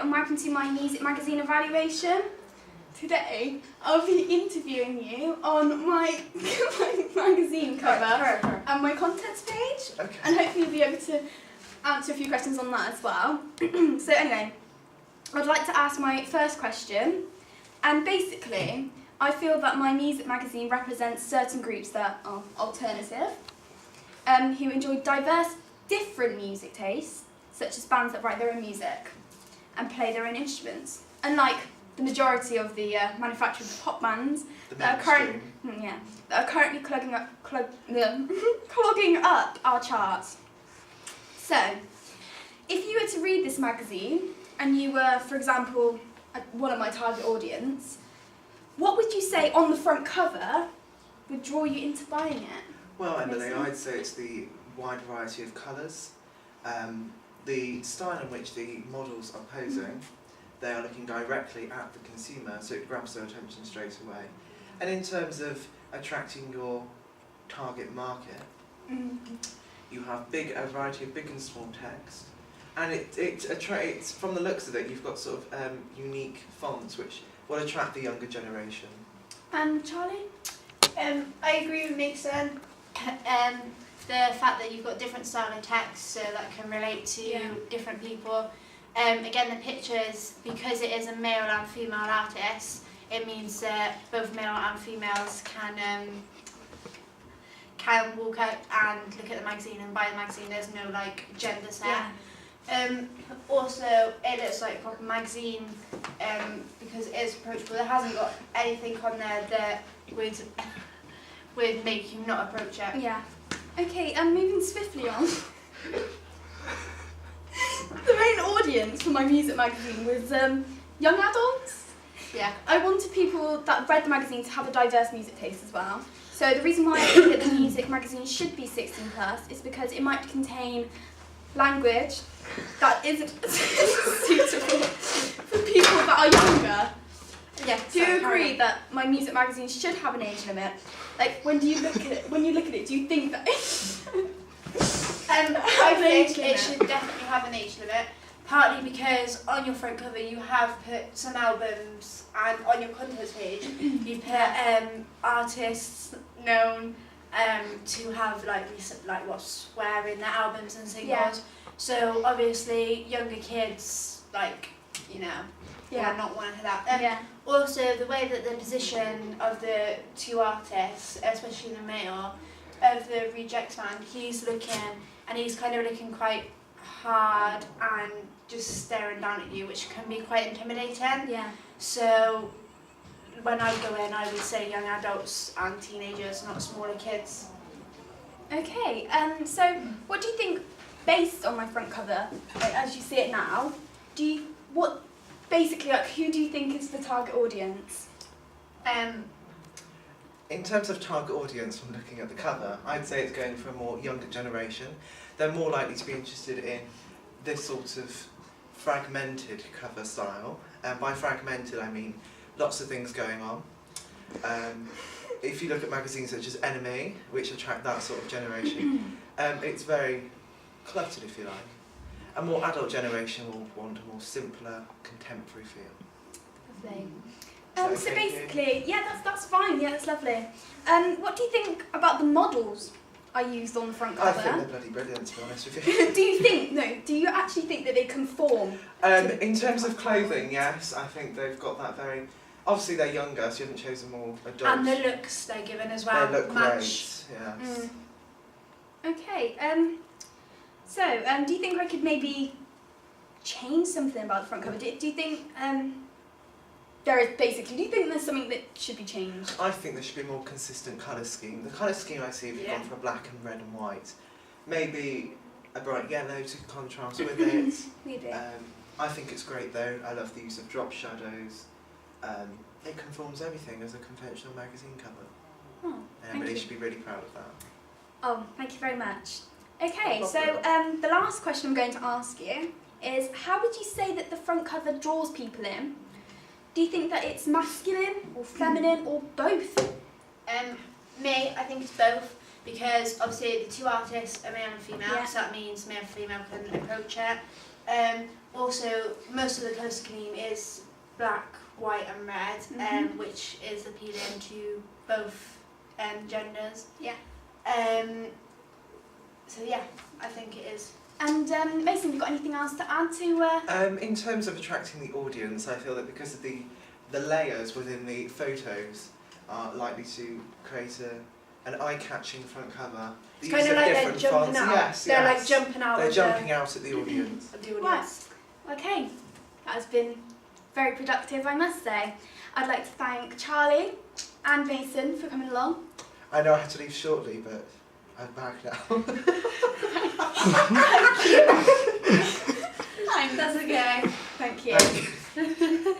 and welcome to my music magazine evaluation. Today I'll be interviewing you on my magazine cover and my contents page, Okay. and hopefully you'll be able to answer a few questions on that as well. So anyway, I'd like to ask my first question, and basically I feel that my music magazine represents certain groups that are alternative, who enjoy diverse, different music tastes, such as bands that write their own music and play their own instruments, unlike the majority of the manufactured pop bands that are currently clogging up our charts. So, if you were to read this magazine and you were, for example, one of my target audience, what would you say on the front cover would draw you into buying it? Well, Emily, I'd say it's the wide variety of colours, the style in which the models are posing. They are looking directly at the consumer, so it grabs their attention straight away. And in terms of attracting your target market, you have a variety of big and small text, and it's from the looks of it, you've got sort of unique fonts which will attract the younger generation. And Charlie? I agree with Mason. The fact that you've got different style of text, so that can relate to different people. Again, the pictures, because it is a male and female artist, it means that both male and females can walk out and look at the magazine and buy the magazine. There's no like gender set. Also, it looks like a proper magazine because it is approachable. It hasn't got anything on there that would make you not approach it. Yeah. Okay, moving swiftly on. The main audience for my music magazine was young adults. Yeah. I wanted people that read the magazine to have a diverse music taste as well. So the reason why I think that the music magazine should be 16 plus is because it might contain language that isn't suitable for people that are younger. Yeah. Do you agree that my music magazine should have an age limit? Like, when you look at it, do you think that I think it should definitely have an age limit, partly because on your front cover you have put some albums, and on your contents page you put artists known to have swear in their albums and singles. Yeah. So obviously younger kids will not want to hear that. Also, the way that the position of the two artists, especially the male of the Rejects band, he's kind of looking quite hard and just staring down at you, which can be quite intimidating. Yeah. So when I go in, I would say young adults and teenagers, not smaller kids. Okay, so what do you think, based on my front cover, as you see it now, who do you think is the target audience? In terms of target audience, from looking at the cover, I'd say it's going for a more younger generation. They're more likely to be interested in this sort of fragmented cover style. And by fragmented, I mean lots of things going on. If you look at magazines such as Enemy, which attract that sort of generation, it's very cluttered, if you like. A more adult generation will want a more simpler, contemporary feel. Lovely. Okay, So basically, that's fine. Yeah, that's lovely. What do you think about the models I used on the front cover? I think they're bloody brilliant, to be honest with you. Do you actually think that they conform? In terms of clothing, yes, I think they've got that very... Obviously they're younger, so you haven't chosen more adults. And the looks they're given as well. They look match. great, yes. Okay, so do you think I could maybe change something about the front cover? Do you think do you think there's something that should be changed? I think there should be a more consistent colour scheme. The colour scheme I see, if you've gone for black and red and white, maybe a bright yellow to contrast with it. Maybe. I think it's great though. I love the use of drop shadows. It conforms everything as a conventional magazine cover. Oh, And everybody should be really proud of that. Oh, thank you very much. Okay, No so problem. the last question I'm going to ask you is, how would you say that the front cover draws people in? Do you think that it's masculine or feminine or both? I think it's both, because obviously the two artists are male and female, so that means male and female can approach it. also, most of the colour scheme is black, white and red, Mhm. which is appealing to both genders. Yeah. So yeah, I think it is. And Mason, have you got anything else to add to? In terms of attracting the audience, I feel that because of the layers within the photos are likely to create an eye-catching front cover. The It's kind use of like they're different jumping fonts. out. Yes, They're yes. like jumping out. They're of jumping out at the audience. The audience. Right. Okay, that has been very productive, I must say. I'd like to thank Charlie and Mason for coming along. I know I have to leave shortly, but I'm back now. That's okay. Thank you. Thank you.